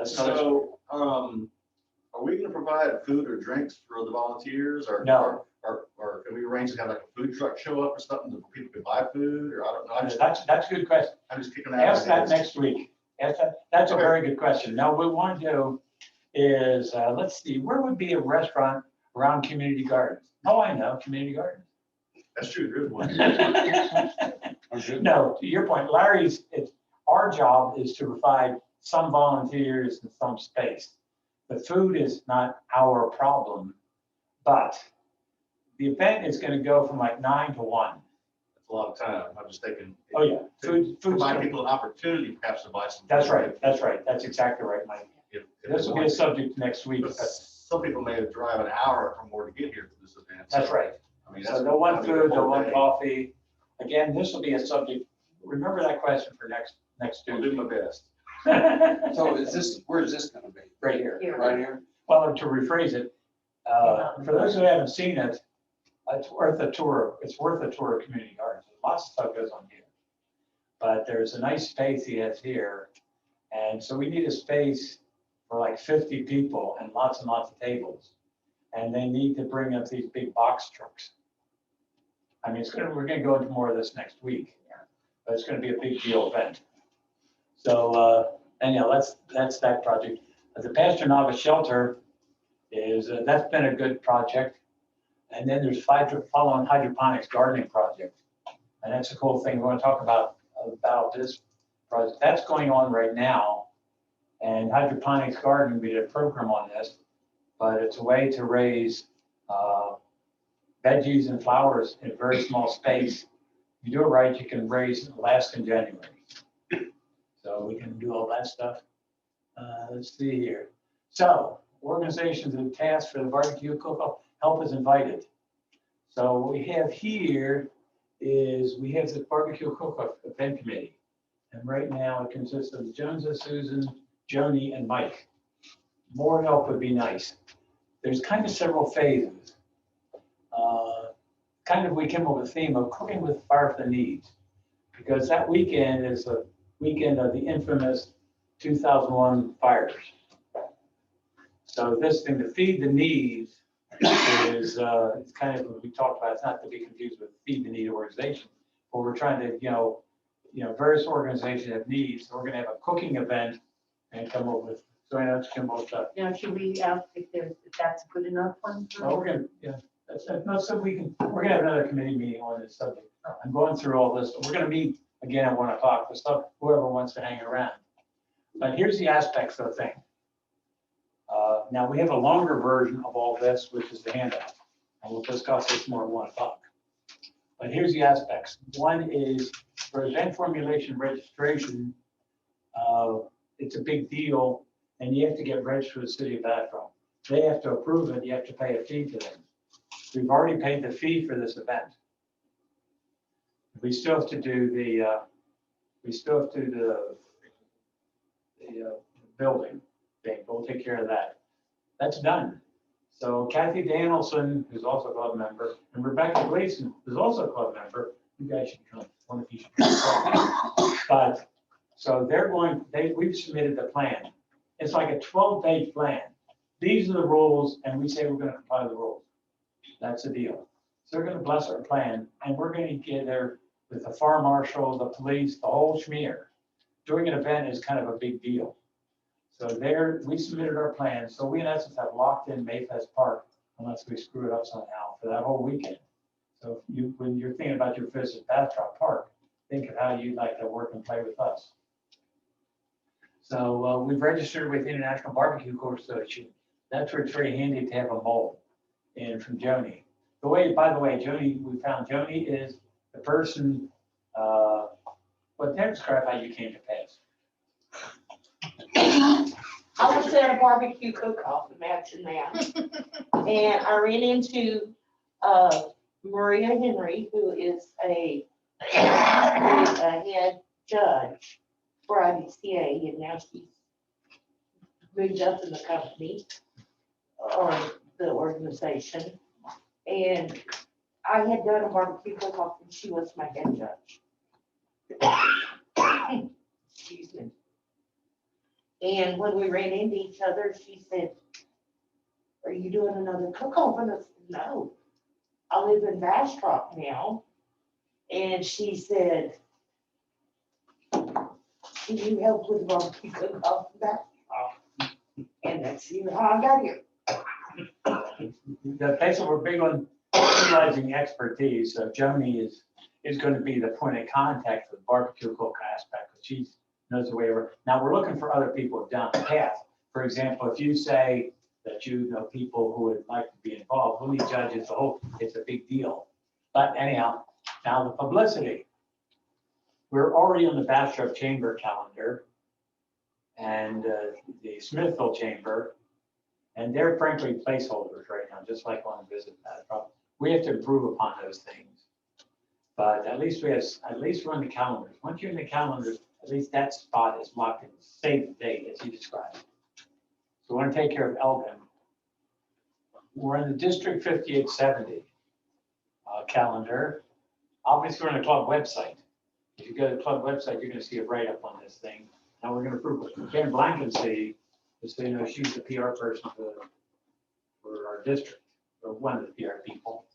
So, are we gonna provide food or drinks for the volunteers or? No. Or can we arrange to have like a food truck show up or something that people can buy food or I don't know. That's a good question. I'm just kicking that. Ask that next week. That's a very good question. Now, what we want to do is, let's see, where would be a restaurant around community gardens? Oh, I know, community gardens. That's true, there is one. No, to your point, our job is to provide some volunteers and some space. The food is not our problem, but the event is going to go from like 9 to 1. That's a lot of time. I'm just thinking. Oh, yeah. To provide people an opportunity perhaps to buy some. That's right. That's right. That's exactly right, Mike. If This will be a subject next week. But some people may drive an hour or more to get here for this event. That's so, right. I mean, So they'll want food, they'll want day. coffee. Again, this will be a subject. Remember that question for next I'll do my best. Tuesday. So where is this gonna be? Right here. Here. Right here? Well, to rephrase it, for those who haven't seen it, it's worth a tour. It's worth a tour of community gardens. Lots of stuff goes on here. But there's a nice space he has here. And so we need a space for like 50 people and lots of tables. And they need to bring up these big box trucks. I mean, we're gonna go into more of this next week, but it's gonna be a big deal event. So, anyhow, that's that project. The Pastor Novice Shelter is, that's been a good project. And then there's follow-on hydroponics gardening project. And that's a cool thing. We want to talk about this project. That's going on right now. And hydroponics gardening, we did a program on this, but it's a way to raise veggies and flowers in a very small space. If you do it right, you can raise last in January. So we can do all that stuff. Let's see here. So organizations and tasks for the barbecue cook-off, help is invited. So what we have here is we have the barbecue cook-off event committee. And right now it consists of Joneses, Susan, Joni, and Mike. More help would be nice. There's kind of several phases. We came up with a theme of cooking with fire for the needs, because that weekend is a weekend of the infamous 2001 fires. So this thing, to feed the needs, is it's kind of what we talked about. It's not to be confused with Feed the Need organization, but we're trying to, various organizations have needs. So we're going to have a cooking event and come up with. So I know it's Kim both stuff. Now, should we ask if that's good enough one? So we're going to, we're going to have another committee meeting on this subject. I'm going through all this. We're going to meet again at 1 o'clock for stuff, whoever wants to hang around. But here's the aspects of the thing. Now we have a longer version of all this, which is the handout, and we'll discuss this more at 1 o'clock. But here's the aspects. One is for event formulation registration, it's a big deal, and you have to get registered with the city of Bastrop. They have to approve it. You have to pay a fee to them. We've already paid the fee for this event. We still have to do the building thing. We'll take care of that. That's done. So Kathy Danielson, who's also a club member, and Rebecca Gleason, who's also a club member, you guys should come, one of you should come. But, so we've submitted the plan. It's like a 12-page plan. These are the rules, and we say we're gonna comply with the rules. That's the deal. So they're gonna bless our plan, and we're gonna get there with the fire marshal, the police, the whole schmear. Doing an event is kind of a big deal. So we submitted our plan, so we in essence have locked in Mayfest Park unless we screw it up somehow for that whole weekend. So when you're thinking about your visit to Bastrop Park, think of how you'd like to work and play with us. So we've registered with the International Barbecue Course Association. That's where it's very handy to have a mold. And from Joni. By the way, we found Joni is the person, describe how you came to pass. I was at a barbecue cook-off, imagine that. And I ran into Maria Henry, who is a head judge for IBCA, and now she's moved up in the company or the organization. And I had done a barbecue cook-off, and she was my head judge. Excuse me. And when we ran into each other, she said, "Are you doing another cook-off?" And I said, "No, I live in Bastrop now." And she said, "Can you help with barbecue cook-off in Bastrop?" And that's how I got here. The place we're big on utilizing expertise. So Joni is going to be the point of contact for the barbecue cook aspect, because she knows the way around. Now we're looking for other people down the path. For example, if you say that you know people who would like to be involved, we'll need judges. It's a big deal. But anyhow, now the publicity. We're already on the Bastrop Chamber calendar and the Smithville Chamber, and they're frankly placeholders right now, just like on Visit Bastrop. We have to improve upon those things. But at least we're on the calendars. Once you're in the calendars, at least that spot is locked in, save the date as you described. So we want to take care of Elgin. We're in the District 5870 calendar. Obviously, we're on the club website. If you go to the club website, you're going to see a write-up on this thing. Now we're going to approve it. Ken Blankency, just so you know, she's the PR person for our district, or one of the PR people.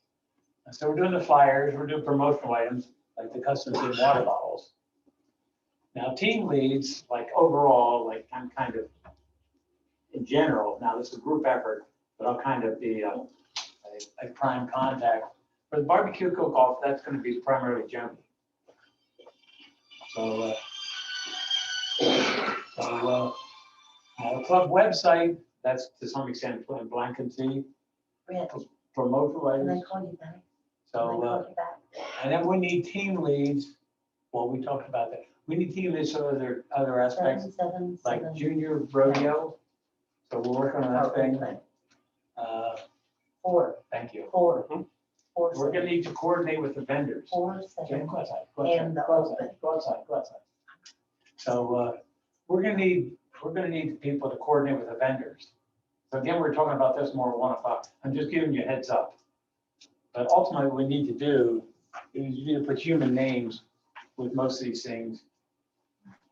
And so we're doing the flyers, we're doing promotional items like the custom thin water bottles. Now team leads, like overall, like I'm kind of in general, now this is a group effort, but I'll kind of be a prime contact. For the barbecue cook-off, that's going to be primarily Joni. So the club website, that's to some extent Blankency. Promotional items. So, and then we need team leads. Well, we talked about that. We need team leads for other aspects, like junior rodeo. So we're working on that thing. Four. Thank you. Four. We're gonna need to coordinate with the vendors. Jim, go outside, go outside, And the go outside, go outside, go outside. So, we're gonna need people to coordinate with the vendors. So again, we're talking about this more at 1 o'clock. I'm just giving you a heads up. But ultimately, what we need to do is you need to put human names with most of these things.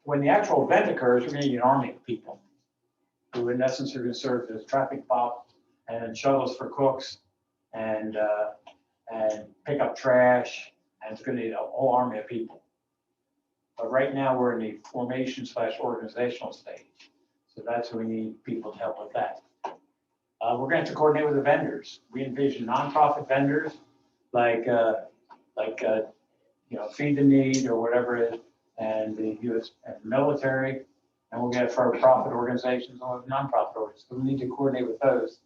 When the actual event occurs, we're going to need an army of people who in essence are going to serve as traffic pop and shuttles for cooks and pick up trash, and it's going to need a whole army of people. But right now, we're in the formation/organizational stage. So that's where we need people to help with that. We're going to have to coordinate with the vendors. We envision nonprofit vendors like Feed the Need or whatever it is, and the U.S. and the military, and we'll get for-profit organizations or nonprofit organizations. So we need to coordinate with those.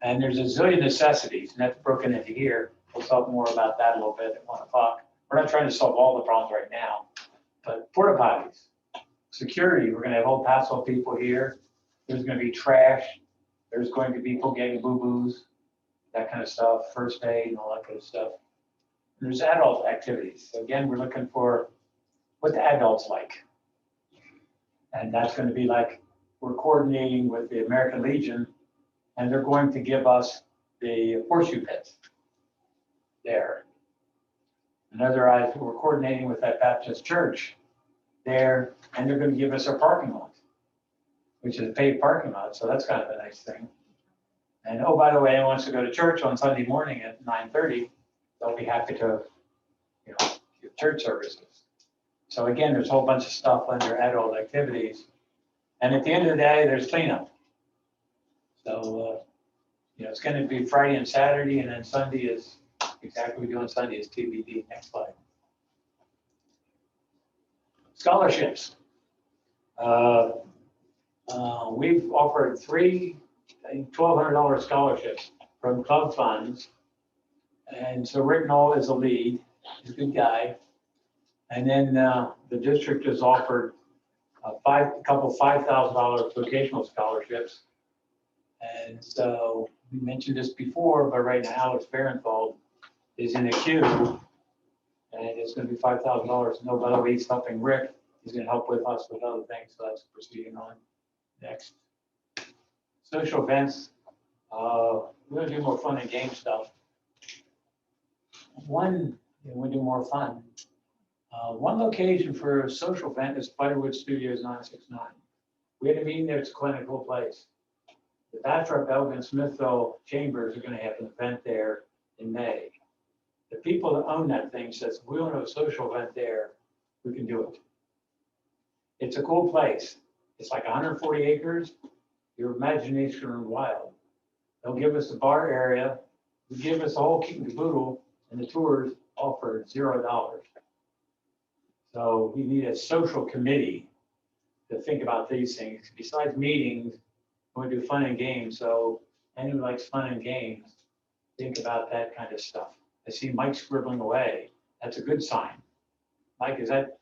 And there's a zillion necessities, and that's broken into here. We'll talk more about that a little bit at 1 o'clock. We're not trying to solve all the problems right now, but porta potties, security. We're going to have old Paso people here. There's going to be trash. There's going to be people getting boo-boos, that kind of stuff, first aid and all that kind of stuff. There's adult activities. So again, we're looking for what the adults like. And that's going to be like, we're coordinating with the American Legion, and they're going to give us the horseshoe pits there. Another, we're coordinating with that Baptist church there, and they're going to give us our parking lot, which is a paid parking lot, so that's kind of a nice thing. And oh, by the way, anyone wants to go to church on Sunday morning at 9:30, they'll be happy to, give church services. So again, there's a whole bunch of stuff under adult activities. And at the end of the day, there's cleanup. So, it's going to be Friday and Saturday, and then Sunday is, exactly what we do on Sunday is TBD. Next slide. Scholarships. We've offered three, I think, $1,200 scholarships from club funds. And so Rick Knoll is a lead. He's a good guy. And then the district has offered a couple $5,000 vocational scholarships. And so we mentioned this before, but right now Alex Barenthal is in a queue, and it's going to be $5,000. No, by the way, he's helping Rick. He's going to help with us with other things, so that's proceeding on. Next. Social events. We're going to do more fun and game stuff. We do more fun. One location for a social event is Spiderwood Studios 969. We had a meeting there. It's a clinical place. The Bastrop, Elgin, Smithville Chambers are going to have an event there in May. The people that own that thing says, we want to have a social event there. We can do it. It's a cool place. It's like 140 acres. Your imagination is wild. They'll give us the bar area. They give us the whole kit and caboodle, and the tours all for $0. So we need a social committee to think about these things. Besides meetings, we do fun and games. So anyone who likes fun and games, think about that kind of stuff. I see Mike scribbling away. That's a good sign. Mike, is that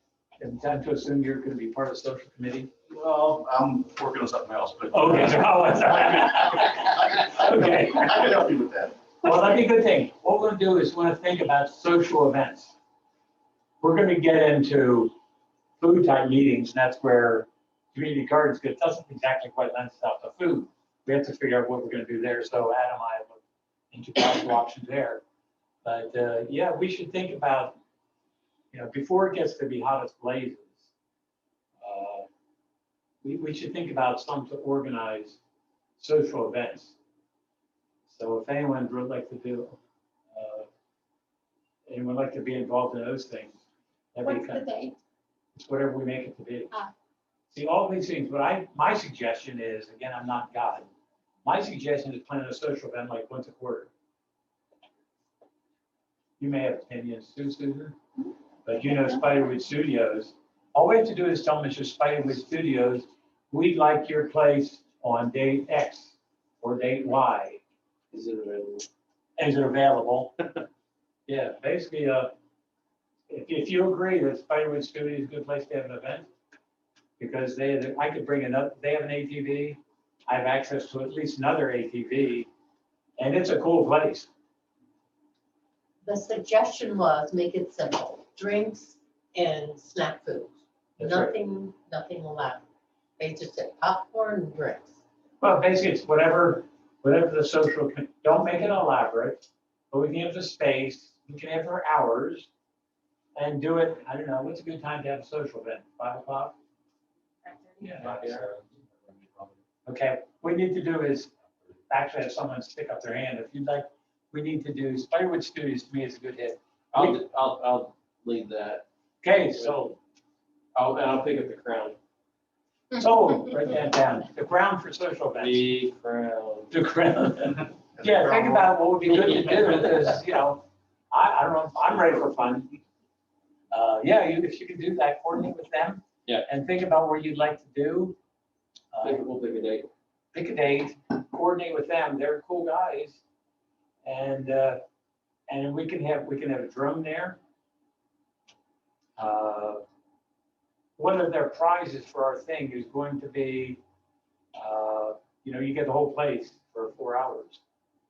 time to assume you're going to be part of the social committee? Well, I'm working on something else, but. Okay, so how was that? Okay. I can help you with that. Well, that'd be a good thing. What we're going to do is we're going to think about social events. We're going to get into food type meetings, and that's where community gardens, because it doesn't exactly quite lend itself to food. We have to figure out what we're going to do there. So Adam, I have into possible options there. But yeah, we should think about, before it gets to be hot as blazes, we should think about some to organize social events. So if anyone would like to do, anyone like to be involved in those things, that'd be What's the date? It's whatever we make it to be. Ah. See, all these things, my suggestion is, again, I'm not God. My suggestion is plan a social event like once a quarter. You may have opinions too, Susan, but Spiderwood Studios, all we have to do is tell them it's just Spiderwood Studios. We'd like your place on date X or date Y. Is it available? Is it available? Yeah, basically, if you agree that Spiderwood Studios is a good place to have an event, because I could bring another, they have an ATV, I have access to at least another ATV, and it's a cool place. The suggestion was make it simple, drinks and snack foods. That's right. Nothing elaborate. They just said popcorn and drinks. Well, basically, it's whatever the social, don't make it elaborate, but we can have the space, we can have our hours, and do it, I don't know, what's a good time to have a social event? 5 o'clock? Yeah. Okay, what we need to do is actually have someone stick up their hand. If you'd like, we need to do, Spiderwood Studios to me is a good hit. I'll lead that. Okay, so, I'll pick up the crown. write that down. The ground for social events. The crown. The ground. Yeah, think about what would be good to do, because, I don't know, I'm ready for fun. Yeah, if you could do that, coordinate with them. Yeah. And think about what you'd like to do. We'll pick a date. Pick a date, coordinate with them. They're cool guys. And we can have a drum there. One of their prizes for our thing is going to be, you get the whole place for 4 hours.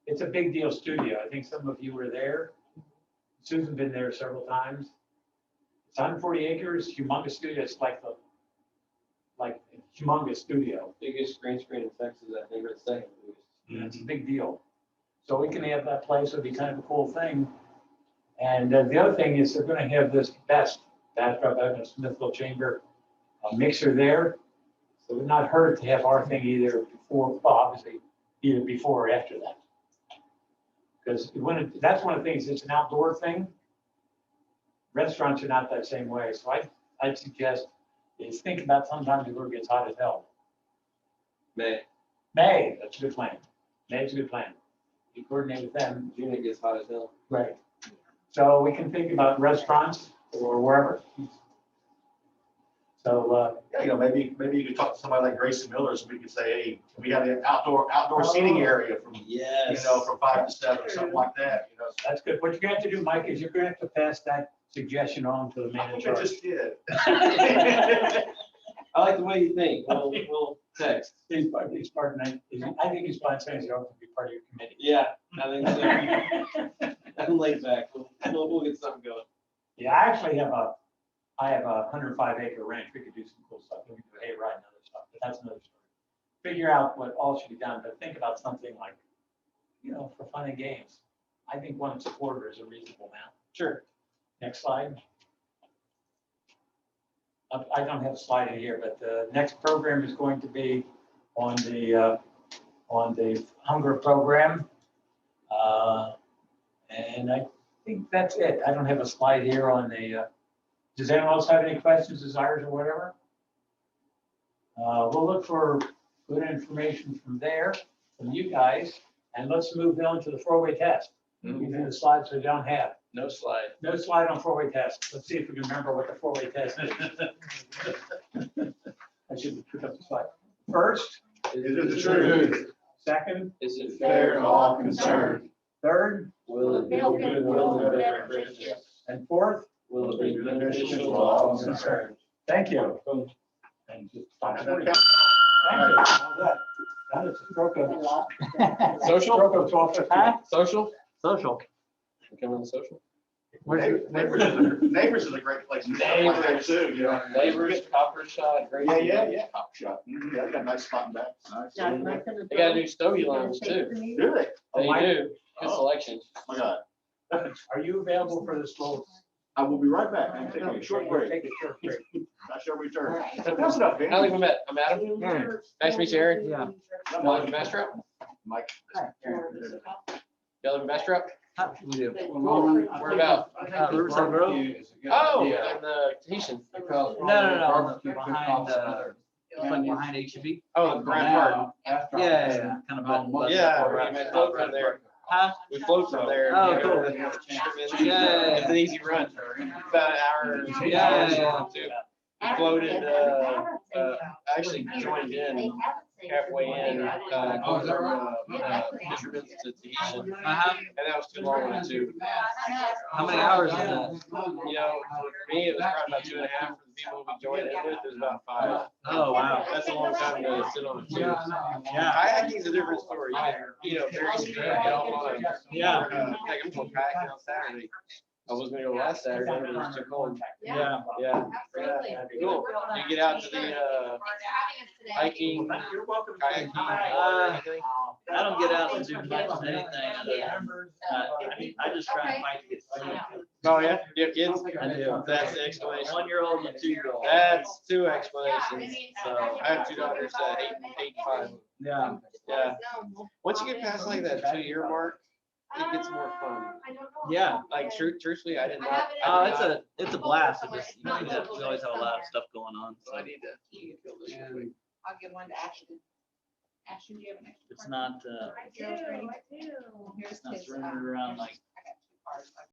It's a big deal studio. I think some of you were there. Susan's been there several times. It's 140 acres, humongous studio. It's like humongous studio. Biggest green screen in Texas, I think, or the second biggest. It's a big deal. So we can have that place. It'd be kind of a cool thing. And the other thing is they're going to have this Bastrop out in Smithville Chamber mixer there. So it would not hurt to have our thing either before, well, obviously, either before or after that. Because that's one of the things, it's an outdoor thing. Restaurants are not that same way. So I'd suggest is think about sometimes the river gets hot as hell. May, that's a good plan. May's a good plan. You coordinate with them. June it gets hot as hell. Right. So we can think about restaurants or wherever. So, Yeah, maybe you could talk to somebody like Grayson Miller, so we could say, hey, we got an outdoor seating area from, from 5 to 7 or something like that, that's good. What you're going to have to do, Mike, is you're going to have to pass that suggestion on to the man I in think I charge. just did. I like the way you think. We'll text. He's part of I think he's fine saying he's going to be part of your committee. Yeah, I think so. I'm laid back. We'll get something going. Yeah, I actually have I have a 105-acre ranch. We could do some cool stuff. We could do hay ride and other stuff, but that's another story. Figure out what all should be done, but think about something like, for fun and games. I think 1.25 is a reasonable amount. Sure. Next slide. I don't have a slide in here, but the next program is going to be on the hunger program. And I think that's it. I don't have a slide here on the, does anyone else have any questions, desires, or whatever? We'll look for good information from there, from you guys, and let's move on to the 4-way test. We do the slides we don't have. No slide. No slide on 4-way test. Let's see if we can remember what the 4-way test is. I should pick up the slide. First, Is it the truth? second, Is it Fair to all concerned. third, Will it be goodwill and beneficial? and fourth. Will it be beneficial to all concerned? Thank you. And just stop recording. Thank you. How's that? That is a stroke of. Social? Stroke of 12. Social? Social. Coming on social? Neighbors is a great place. to stuff like that too, Neighbors, copper shot, great. Yeah. Top shot. Yeah, they got a nice spot in back. They got new Stogie lounge too. Do they? They Mike? do. Good selection. My God. Are you available for this little? I will be right back. I'm taking a short break. Take a short break. I shall return. What's up, I Ben? think we met. I'm Adam. Nice to meet you, Aaron. Yeah. Y'all live in Bastrop? Mike. Y'all live in Bastrop? We do. Where about? Riverside Grove? Oh, in the Tahitian. No, behind, like behind HEB. Oh, the Grand Park. Yeah, kind of. Yeah, we float from there. Huh? We float from there. Oh, cool. Yeah, it's an easy run. About an hour. Yeah. Too. We floated, actually joined in halfway in, fishermen to Tahitian. Uh-huh. And that was too long too. How many hours is that? For me, it was probably about 2.5. For the people we joined in with, it was about 5. Oh, wow. That's a long time to sit on a tube. Yeah. Kayaking's a different story. Very speed, get all on. Yeah. Like I'm going kayaking on Saturday. I was gonna go last Saturday, but it was too cold. Yeah. Yeah. Absolutely. Cool. You get out to the hiking, kayaking. I don't get out and do much of anything. I just try and fight to get sleep. Oh, yeah? You have kids? I do. That's the explanation. 1-year-old and 2-year-old. That's 2 explanations. So I have 2 daughters, 8 and 5. Yeah. Yeah. Once you get past like that 2-year mark, it gets more fun. Yeah. Like truthfully, I did not. Oh, it's a blast. We always have a lot of stuff going on. So I need to. I'll give one to Ashton. Ashton, do you have an extra? it's not, I do. Here's it's not his, surrendered around like I got 2 cards.